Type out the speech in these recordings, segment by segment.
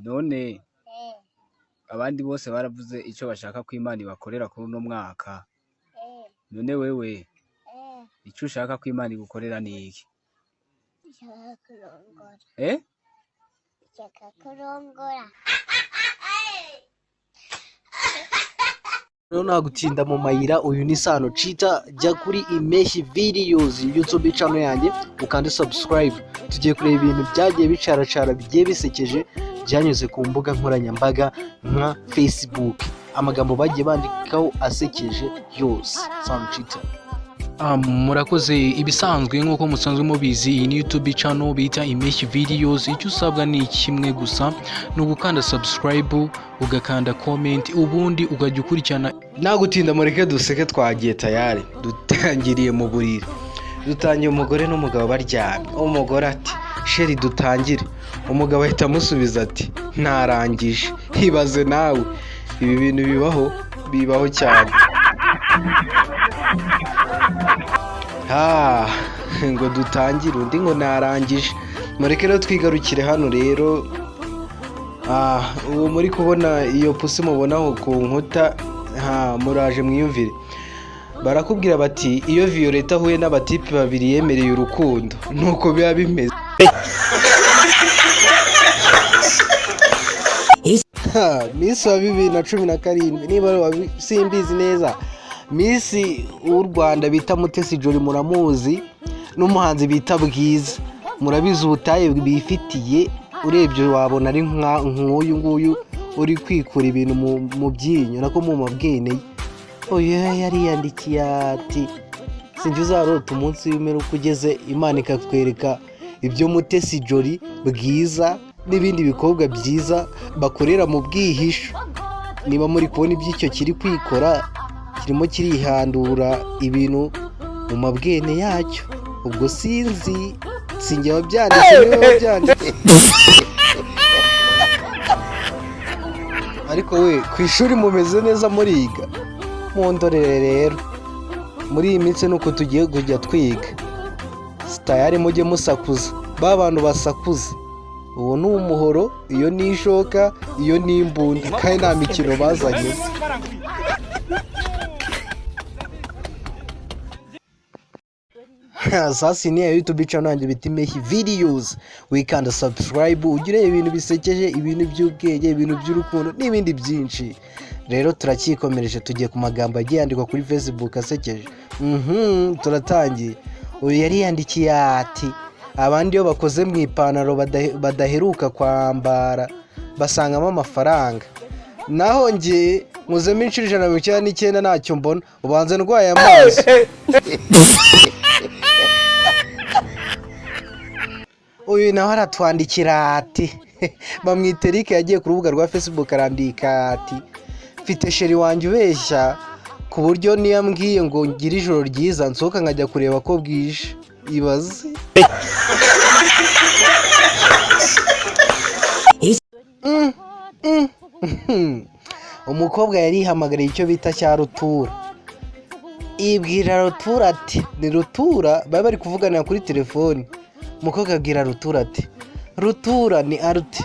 none abandi bose baravuze icyo bashaka ko Imana ibakorera kuri uno mwaka. None wewe icyo ushaka ko Imana igukorera ni iki? Shaka kurongora. Rero nagutinda mu mayira, uyu ni Sano Cheetah. Jya kuri Impeshi Videos YouTube channel yanjye ukande subscribe. Tugiye kureba ibintu byagiye bicaracara bigiye bisekeje byanyuze ku mbuga nkoranyambaga nka Facebook, amagambo bagiye bandikaho asekeje yose. Sano Cheetah. Murakoze. Ibisanzwe nk'uko musanzwe mubizi, iyi ni YouTube channel bita Impeshi Videos. Icyo usabwa ni kimwe gusa, ni ugukanda subscribe, ugakanda comment, ubundi ukajya ukurikirana. Nagutinda mureke duseke, twagiye tayari. Dutangiriye mu buriri, dutangiye umugore n'umugabo baryamye. Umugore ati sheri dutangire, umugabo ahita amusubiza ati ntarangije. Hibaze nawe, ibi bintu bibaho cyane. Ngo dutangire, undi ngo narangije. Mureke rero twigarukire hano rero. Uwo muri kubona iyo pusi mubonaho ku nkuta, muraje mwiyumvire. Barakubwira bati iyo Violeta ahuye n'abatipi babiri yemereye urukundo, nuko biba bimeze. Miss wa 2017, niba simbizi neza, Miss w'u Rwanda bita Mutesi Jolly muramuzi, n'umuhanzi bita Bwiza. Murabizi ubutaye bifitiye, urebye wabona ari nk'uyu nguyu uri kwikura ibintu mu byinyo nako mu mabwene. Oya yari yandikiye ati sinjye uzarota umunsi w'imperuka ugeze, Imana ikatwereka ibyo Mutesi Jolly, Bwiza n'ibindi bikobwa byiza bakorera mu bwihisho. Niba muri kubona iby'icyo kiri kwikora, kirimo kirihandura ibintu mu mabwene yacyo, ubwo sinzi sinjye wabyanditse, niwe wabyanditse. Ariko we ku ishuri mumeze neza muriga? Mundorere rero, muri iyi minsi nuko tugiye kujya twiga. Sitayari mujye musakuza, ba bantu basakuza. Uwo ni umuhoro, iyo ni ishoka, iyo ni imbunda, kandi nta mikino bazanye. Sasa ni YouTube channel yanjye bita Impeshi Videos. Wikanda subscribe, ugire ibintu bisekeje, ibintu by'ubwenge, ibintu by'urukundo n'ibindi byinshi. Rero turakikomereje, tugiye ku magambo agiye yandikwa kuri Facebook asekeje. Turatangiye. Uyu yari yandikiye ati abandi iyo bakoze mu ipantaro badaheruka kwambara basangamo amafaranga, naho ngiye nkuzemo inshuro 199 ntacyo mbona, ubanza ndwaye amazi. Uyu nawe aratwandikira ati bamwita Eric, yagiye ku rubuga rwa Facebook arandika ati mfite sheri wanjye ubeshya ku buryo niyo ambwiye ngo ngire ijoro ryiza nsohoka nkajya kureba ko bwije. Ibaze. Umukobwa yari yihamagariye icyo bita cya rutura. Ibwira rutura ati ni rutura, bari kuvuganira kuri telefoni. Umukobwa abwira rutura ati rutura ni Arute,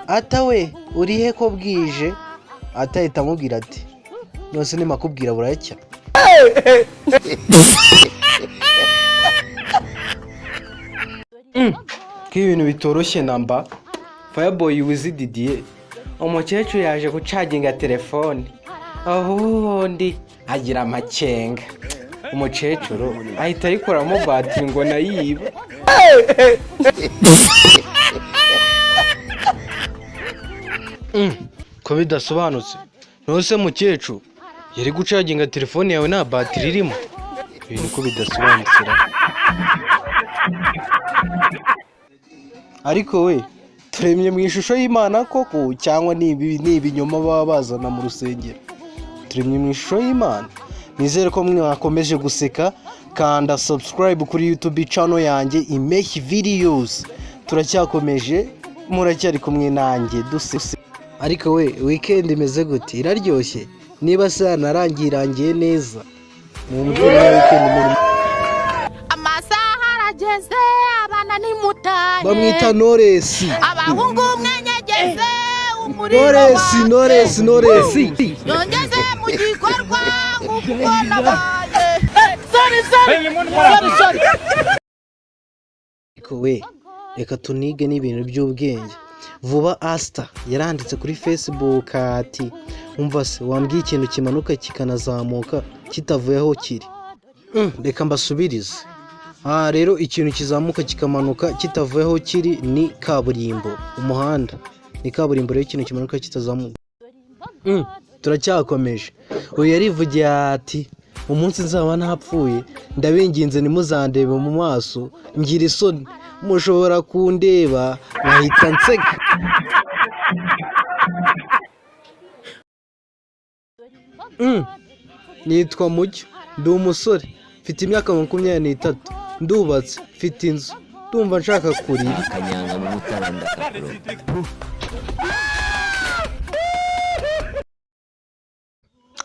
atawe urihe ko bwije? Atahita amubwira ati nose nimakubwira buracya. K'ibintu bitoroshye namba. Fireboy wizididiye, umukecuru yaje gucaginga telefone, ubundi agira amacenga. Umukecuru ahita ayikoramo batiri ngo nayiba. Ko bidasobanutse, nose mukecuru yari gucaginga telefone yawe nta batiri irimo? Ibintu ko bidasobanutse. Ariko we turemye mu ishusho y'Imana koko, cyangwa ni ibinyoma baba bazana mu rusengero? Turemye mu ishusho y'Imana. Nizere ko mwakomeje guseka. Kanda subscribe kuri YouTube channel yanjye Impeshi Videos. Turacyakomeje, muracyari kumwe nanjye dusese. Ariko we weekend imeze gute? Iraryoshye? Niba se narangirangiye neza, mu mbwira weekend muri amasaha arageze, abana ni muto bamwita Noresi. abahungu mwenyegeze umuriro Noresi yongeze mu gikorwa nk'uko nabaye ariko we reka tunige n'ibintu by'ubwenge. Vuba Asta yaranditse kuri Facebook ati umva se wambwiye ikintu kimanuka kikanazamuka kitavuye aho kiri. Reka mbasubirize. Rero ikintu kizamuka kikamanuka kitavuye aho kiri ni kaburimbo, umuhanda ni kaburimbo. Rero ikintu kimanuka kitazamuka. Turacyakomeje. Uyu yarivugiye ati umunsi nzaba ntapfuye ndabinginze nimuzandebe mu maso ngira isoni, mushobora kundeba nkahita nseka. Nitwa Mucyo, ndi umusore, mfite imyaka 23, ndubatse, mfite inzu, ndumva nshaka kurira. Akanyanga mu mutaranda kapro.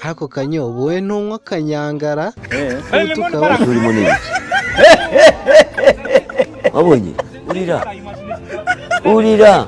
Ako kanyobo we ntunywa kanyangara? Tukaba turi munini. Wabonye? Urira.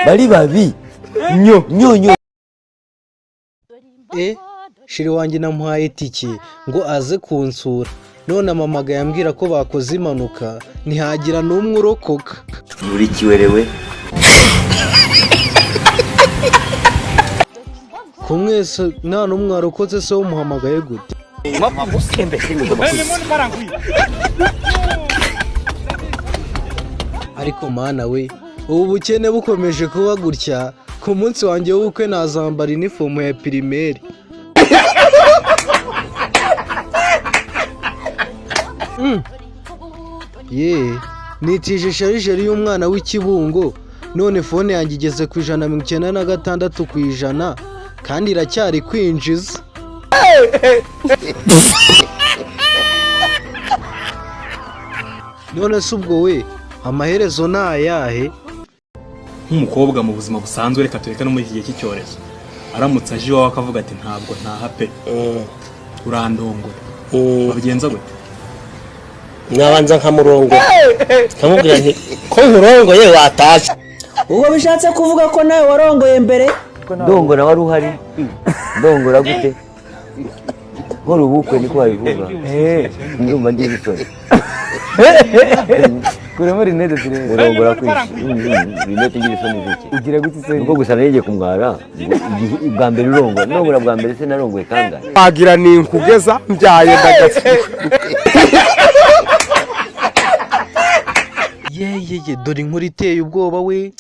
Bari babi. Nyo. Shiri wanjye namuhaye itike ngo aze kunsura, none amamaga yambwira ko bakoze impanuka ntihagira n'umwe urokoka. Muri kiwerewe. Kumwese nta n'umwe warokotse, se umuhamagaye gute? Ariko mana we, ubu bukene bukomeje kuba gutya, ku munsi wanjye w'ubukwe nazambara inifomu ya primaire. Nitije sharijeri y'umwana w'ikibungo, none fone yanjye igeze ku 196% kandi iracyari kwinjiza. None se ubwo we amaherezo ni ayahe? Nk'umukobwa mu buzima busanzwe, reka tureka no muri iki gihe cy'icyorezo, aramutse aje iwawe akavuga ati ntabwo ntaha pe, urandongora, wabigenza gute? Nabanza nkamurongo nkamubwira nti ko nkurongoye watashye. Ubwo bishatse kuvuga ko nawe warongoye mbere? Ndongora wari uhari. Ndongora gute? Nkora ubukwe niko babivuga. Ndumva ndi bitore. Kuremera intete turebe. Ndongora kwishi. Binete ngirisoni ziki. Ugira gute se? Ubwo gusa nagiye kumwara. Bwa mbere urongora. Ndongora bwa mbere se narongoye kangahe? Agira ni nkugeza mbyaye ndagati. Dore inkuru iteye ubwoba we.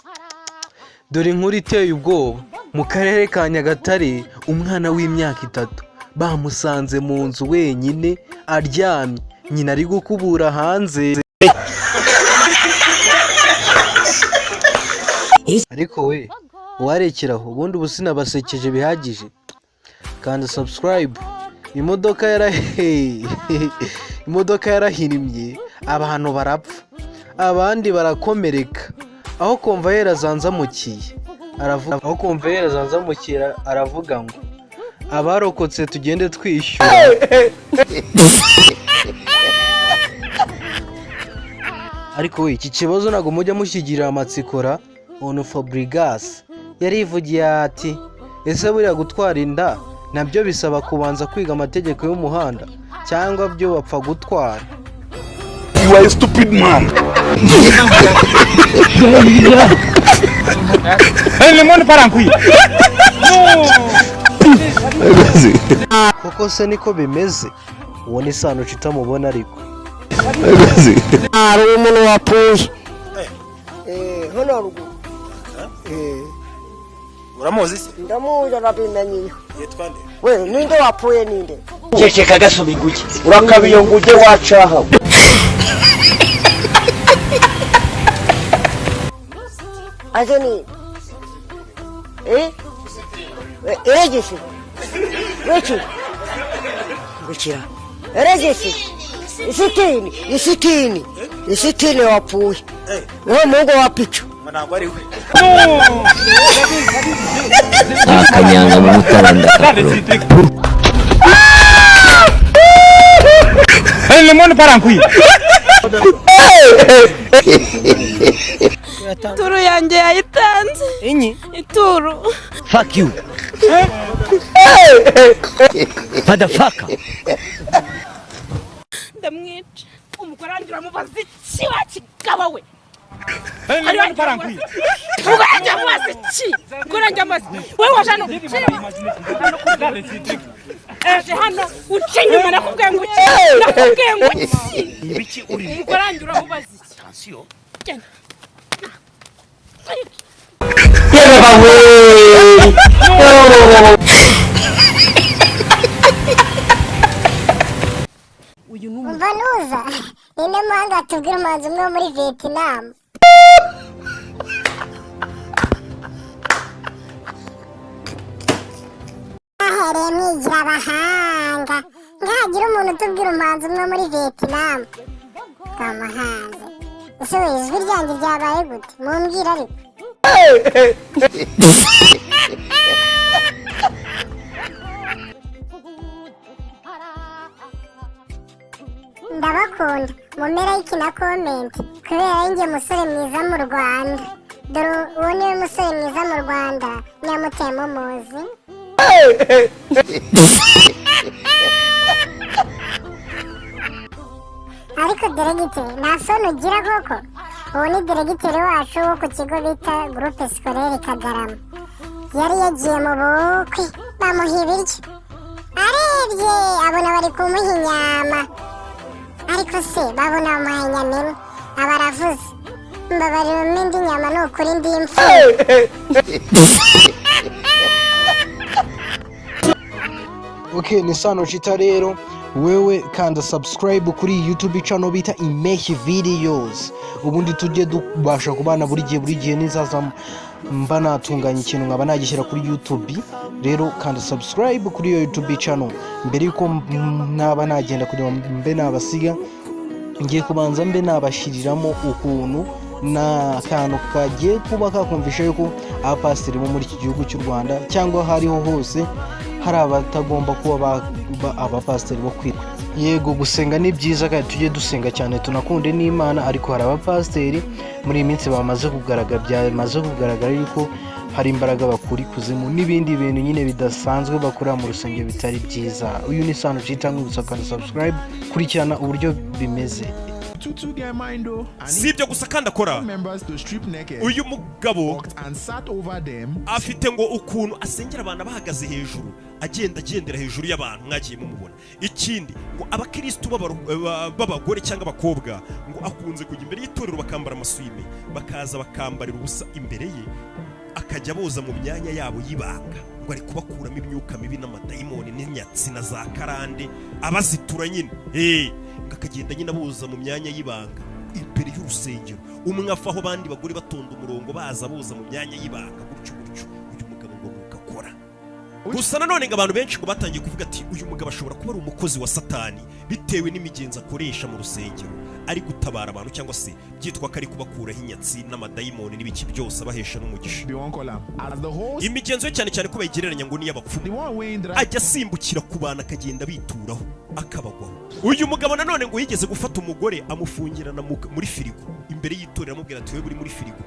Dore inkuru iteye ubwoba. Mu karere ka Nyagatare, umwana w'imyaka 3 bamusanze mu nzu wenyine aryamye, nyina ari gukubura hanze. Ariko we warekeraho, ubundi ubusina basekeje bihagije. Kandi subscribe. Imodoka yarahirimye, abantu barapfa, abandi barakomereka. Aho konvayeri azanzamukiye aravuga ngo abarokotse tugende twishyura. Ariko we iki kibazo ntago mujya mushyigirira amatsikora. Ono Fabrigas yarivugiye ati ese buriya gutwara inda nabyo bisaba kubanza kwiga amategeko y'umuhanda, cyangwa byo bapfa gutwara? You are a stupid man. Koko se niko bimeze? Uwo ni Sano utamubona ariko. Ari umuntu wapfuye. Hano rugo. Uramuzi se? Ndamuzi arabimenye. Yitwa nde? We ninde wapfuye ninde? Ceceka gasoma nguki. Urakabiyo nguje wacaha. Azeni. Eregisi. Wechi. Gukira. Eregisi. Isitini wapfuye. Wewe Mungu wa picho. Managwa ari we. Akanyanga mu mutaranda kapro. Lemon parankui. Ituru yanjye yayitanze. Inyi? Ituru. Fuck you. Motherfucker. Ndamwica. Umugore wanjye uramubaza iki wakigaba we? Ari wani parangwi. Umugore wanjye amubaza iki? Umugore wanjye amubaza. Wewe washano. Hano ucinyuma nakubwiye ngo iki? Nakubwiye ngo iki? Ibiki uri? Umugore wanjye uramubaza iki? Tansiyo. Genda. umva nuza ine manga tubwira umuhanzi umwe muri Vietnam. ahereye mwigira abahanga nkagira umuntu utubwira umuhanzi umwe muri Vietnam. Kamuhanzi ese we ijwi ryanjye ryabaye gute mumbwira ariko. ndabakunda mumera iki na comment kubera njye musore mwiza mu Rwanda. Dore uwo niwe musore mwiza mu Rwanda nyamutemo muzi. ariko deregiteri nta soni ugira koko. uwo ni deregiteri wacu wo ku kigo bita groupe scolaire Kagarama. yari yagiye mu bukwe bamuha ibiryo arebye abona bari kumuha inyama ariko se babona bamuha inyama imwe aba aravuze mbabarira indi nyama ni ukuri ndi imfu. Okay, ni Sano Chita rero wewe kanda subscribe kuri YouTube channel bita IMPESHYI videos ubundi tujye dubasha kubana buri gihe nizaza mba natunganya ikintu nkaba nagishyira kuri YouTube. Rero kanda subscribe kuri iyo YouTube channel mbere yuko naba nagenda kugira mbe nabasiga ngiye kubanza mbe nabashiriramo ukuntu na kantu kagiye kuba kakumvisha yuko abapasiteri bo muri iki gihugu cy'u Rwanda cyangwa hariho hose hari abatagomba kuba abapasiteri bo kwitwa. Yego gusenga ni byiza kandi tujye dusenga cyane tunakunde n'Imana, ariko hari abapasiteri muri iyi minsi byamaze kugaragara yuko hari imbaraga bakuri kuzimu n'ibindi bintu nyine bidasanzwe bakorera mu rusengero bitari byiza. Uyu ni Sano Chita kandi subscribe kurikirana uburyo bimeze. Si ibyo gusa kandi akora uyu mugabo afite ngo ukuntu asengera abantu bahagaze hejuru agendera hejuru y'abantu mwagiye mumubona. Ikindi ngo abakristo b'abagore cyangwa abakobwa ngo akunze kujya imbere y'itorero bakambara amaswime bakaza bakambarira ubusa imbere ye akajya boza mu myanya yabo y'ibanga ngo ari kubakuramo imyuka mibi n'amadayimoni n'inyatsi na za karande abazitura nyine akagenda nyine aboza mu myanya y'ibanga imbere y'urusengero. umwe afaho abandi bagore batonda umurongo baza boza mu myanya y'ibanga gutyo uyu mugabo ngo mukakora. Gusa nanone ngo abantu benshi ngo batangiye kuvuga ati uyu mugabo ashobora kuba ari umukozi wa Satani bitewe n'imigenzo akoresha mu rusengero ari gutabara abantu cyangwa se byitwa ko ari kubakuraho inyatsi n'amadayimoni n'ibiki byose abahesha n'umugisha. Imigenzo cyane cyane ko bayigereranya ngo ni y'abapfumu ajya asimbukira ku bantu akagenda bituraho akabagwaho. Uyu mugabo nanone ngo yigeze gufata umugore amufungirana muri firigo imbere y'itorero amubwira ati wewe uri muri firigo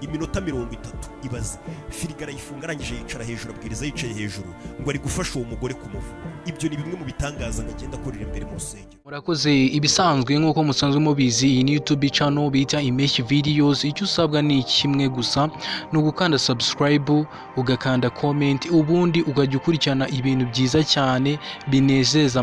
iminota 30 ibaze. Firigo arayifunga arangije yicara hejuru abwiriza yicaye hejuru ngo ari gufasha uwo mugore kumuvura. Ibyo ni bimwe mu bitangaza ngagenda akorera imbere mu rusengero. Murakoze ibisanzwe nk'uko musanzwe mubizi iyi ni YouTube channel bita IMPESHYI videos. Icyo usabwa ni kimwe gusa no gukanda subscribe ugakanda comment ubundi ukajya ukurikirana ibintu byiza cyane binezeza